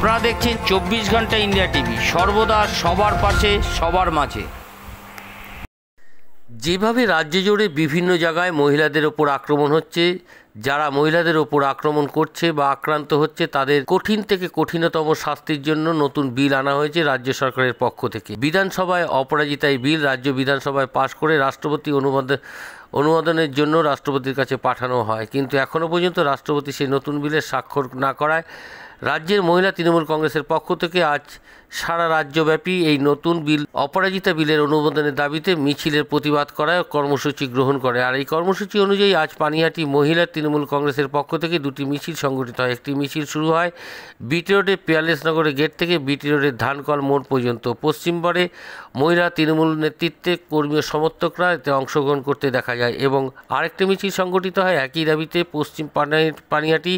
আপনারা দেখছেন 24 ঘন্টা ইন্ডিয়া টিভি, সর্বদা সবার পাশে সবার মাঝে। যেভাবে রাজ্য জুড়ে বিভিন্ন জায়গায় মহিলাদের ওপর আক্রমণ হচ্ছে, যারা মহিলাদের ওপর আক্রমণ করছে বা আক্রান্ত হচ্ছে তাদের কঠিন থেকে কঠিনতম শাস্তির জন্য নতুন বিল আনা হয়েছে রাজ্য সরকারের পক্ষ থেকে। বিধানসভায় অপরাজিতা এই বিল রাজ্য বিধানসভায় পাশ করে রাষ্ট্রপতি অনুমোদনের জন্য রাষ্ট্রপতির কাছে পাঠানো হয়, কিন্তু এখনও পর্যন্ত রাষ্ট্রপতি সেই নতুন বিলের স্বাক্ষর না করায় রাজ্যের মহিলা তৃণমূল কংগ্রেসের পক্ষ থেকে আজ সারা রাজ্যব্যাপী এই নতুন বিল অপরাজিতা বিলের অনুমোদনের দাবিতে মিছিলের প্রতিবাদ করায় কর্মসূচি গ্রহণ করে। আর এই কর্মসূচি অনুযায়ী আজ পানিহাটি মহিলা তৃণমূল কংগ্রেসের পক্ষ থেকে দুটি মিছিল সংগঠিত হয়। একটি মিছিল শুরু হয় বিটি রোডের পিয়ারলেসনগরের গেট থেকে বিটি রোডের ধানকল মোড় পর্যন্ত। পশ্চিমবঙ্গে মহিলা তৃণমূল নেতৃত্বে কর্মী ও সমর্থকরা এতে অংশগ্রহণ করতে দেখা যায় এবং আরেকটি মিছিল সংগঠিত হয় একই দাবিতে পশ্চিম পানিহাটি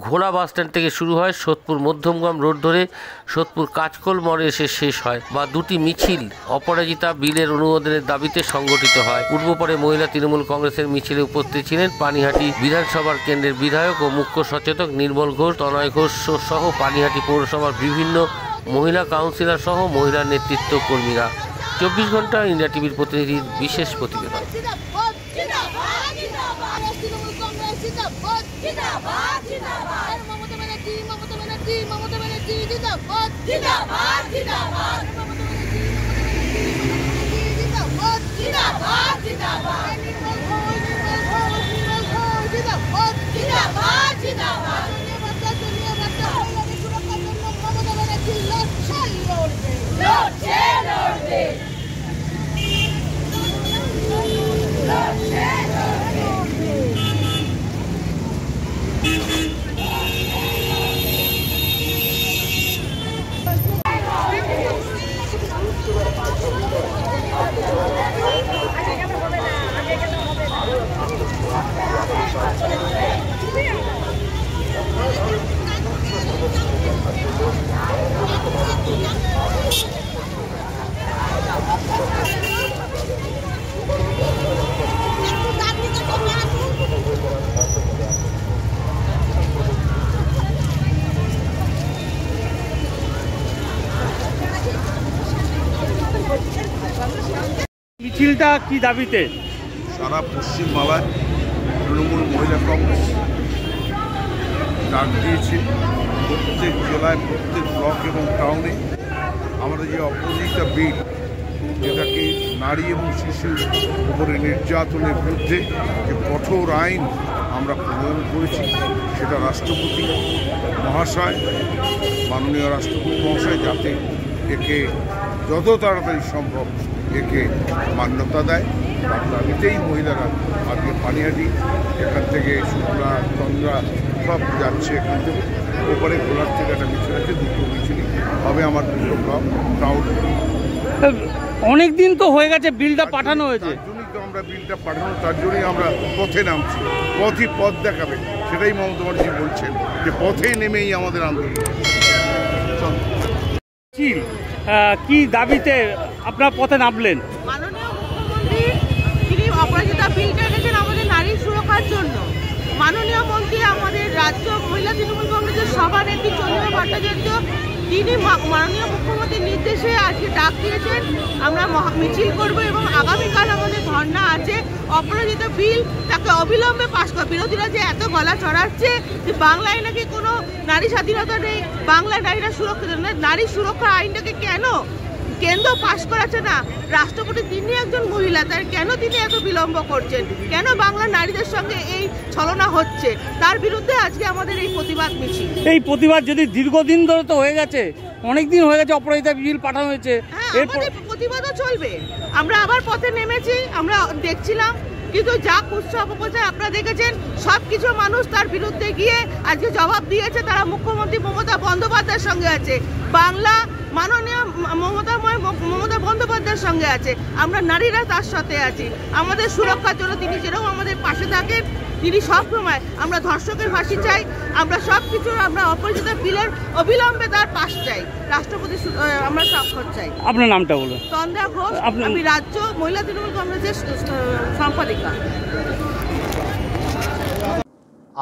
ঘোড়া বাসস্ট্যান্ড থেকে শুরু হয়, সোদপুর মধ্যমগ্রাম রোড ধরে সোদপুর কাজকল মোড়ে এসে শেষ হয়। বা দুটি মিছিল অপরাজিতা বিলের অনুমোদনের দাবিতে সংগঠিত হয়। পূর্বপরে মহিলা তৃণমূল কংগ্রেসের মিছিলে উপস্থিত ছিলেন পানিহাটি বিধানসভার কেন্দ্রের বিধায়ক ও মুখ্য সচেতক নির্মল ঘোষ, তনয় ঘোষ সহ পানিহাটি পৌরসভার বিভিন্ন মহিলা কাউন্সিলর সহ মহিলা নেতৃত্ব কর্মীরা। 24 ঘন্টা ইন্ডিয়া টিভির প্রতিনিধির বিশেষ প্রতিবেদন। মিছিলটা কি দাবিতে? সারা পশ্চিমবাংলায় তৃণমূল মহিলা কংগ্রেস ডাক দিয়েছে। প্রত্যেক জেলায়, প্রত্যেক ব্লক এবং টাউনে আমাদের যে অপরাজিতা বিল, যেটাকে নারী এবং শিশুর উপরে নির্যাতনের বিরুদ্ধে যে কঠোর আইন আমরা প্রণয়ন করেছি, সেটা রাষ্ট্রপতি মহাশয়, মাননীয় রাষ্ট্রপতি মহাশয় যাতে একে যত তাড়াতাড়ি সম্ভব একে মান্যতা দেয়, তার দাবিতেই মহিলারা আজকে পানিহাটি এখান থেকে শুক্লা চন্দ্রা সব যাচ্ছে। এখান থেকে ওপরে গোলার থেকে একটা মিছিল আছে, দুটো মিছিলই হবে আমার দুটো ব্লক টাউন। অনেক দিন তো হয়ে গেছে বিলটা পাঠানো হয়েছে, তার জন্যই তো আমরা বিলটা পাঠানো, তার জন্যই আমরা পথে নামছি। পথই পথ দেখাবে, সেটাই মমতা ব্যানার্জি বলছেন যে পথেই নেমেই আমাদের আন্দোলন। কি দাবিতে আপনার পথে নামলেন? মাননীয় মুখ্যমন্ত্রী তিনি অপরাজিতা বিলটা এনেছেন আমাদের নারীর সুরক্ষার জন্য। মাননীয় মন্ত্রী আমাদের রাজ্য মহিলা তৃণমূল কংগ্রেসের সভানেত্রী চন্দ্রিমা ভট্টাচার্য তিনি মাননীয় মুখ্যমন্ত্রীর নির্দেশে আজকে ডাক দিয়েছেন আমরা মিছিল করব এবং আগামীকাল আমাদের ধর্ণা আছে। অপরাজিতা বিল তাকে অবিলম্বে পাশ করা। বিরোধীরা যে এত গলা চড়াচ্ছে যে বাংলায় নাকি কোনো নারী স্বাধীনতা নেই, বাংলায় নারীরা সুরক্ষিত নয়, নারী সুরক্ষা আইনটাকে কেন কেন্দ্র পাশ করাচ্ছে না? রাষ্ট্রপতি তিনি একজন মহিলা, তাই কেন তিনি এত বিলম্ব করছেন? কেন বাংলার নারীদের সঙ্গে এই ছলনা হচ্ছে? তার বিরুদ্ধে আজকে আমাদের এই প্রতিবাদ মিছিল। এই প্রতিবাদ যদি দীর্ঘদিন ধরে তো হয়ে গেছে, অনেক দিন হয়ে গেছে অপরাজিতা বিল পাঠানো হয়েছে, আমাদের প্রতিবাদও চলবে। আমরা আবার পথে নেমেছি, আমরা দেখছিলাম, কিন্তু যা কুৎসা অপপ্রচার আপনারা দেখেছেন, সব কিছু মানুষ তার বিরুদ্ধে গিয়ে আজকে জবাব দিয়েছে। তারা মুখ্যমন্ত্রী মমতা বন্দ্যোপাধ্যায়ের সঙ্গে আছে, বাংলা মাননীয় মমতা বন্দ্যোপাধ্যায়ের সঙ্গে আছে। আমরা নারীরা তার সাথে আছি। আমাদের সুরক্ষার জন্য তিনি যেরকম আমাদের পাশে থাকেন, তিনি সবসময় আমরা ধর্ষকের ফাঁসি চাই, আমরা সব কিছু আমরা অপরাজিতা বিলের অবিলম্বে তার পাশ চাই, রাষ্ট্রপতি আমরা স্বাক্ষর চাই। আপনার নামটা বলুন। তন্দ্রা ঘোষ, আমি রাজ্য মহিলা তৃণমূল কংগ্রেসের সম্পাদিকা।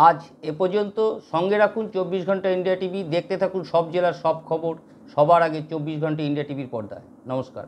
আজ এ পর্যন্ত। সঙ্গে রাখুন 24 ঘন্টা ইন্ডিয়া টিভি। দেখতে থাকুন সব জেলার সব খবর সবার আগে 24 ঘন্টা ইন্ডিয়া টিভির পর্দায়। নমস্কার।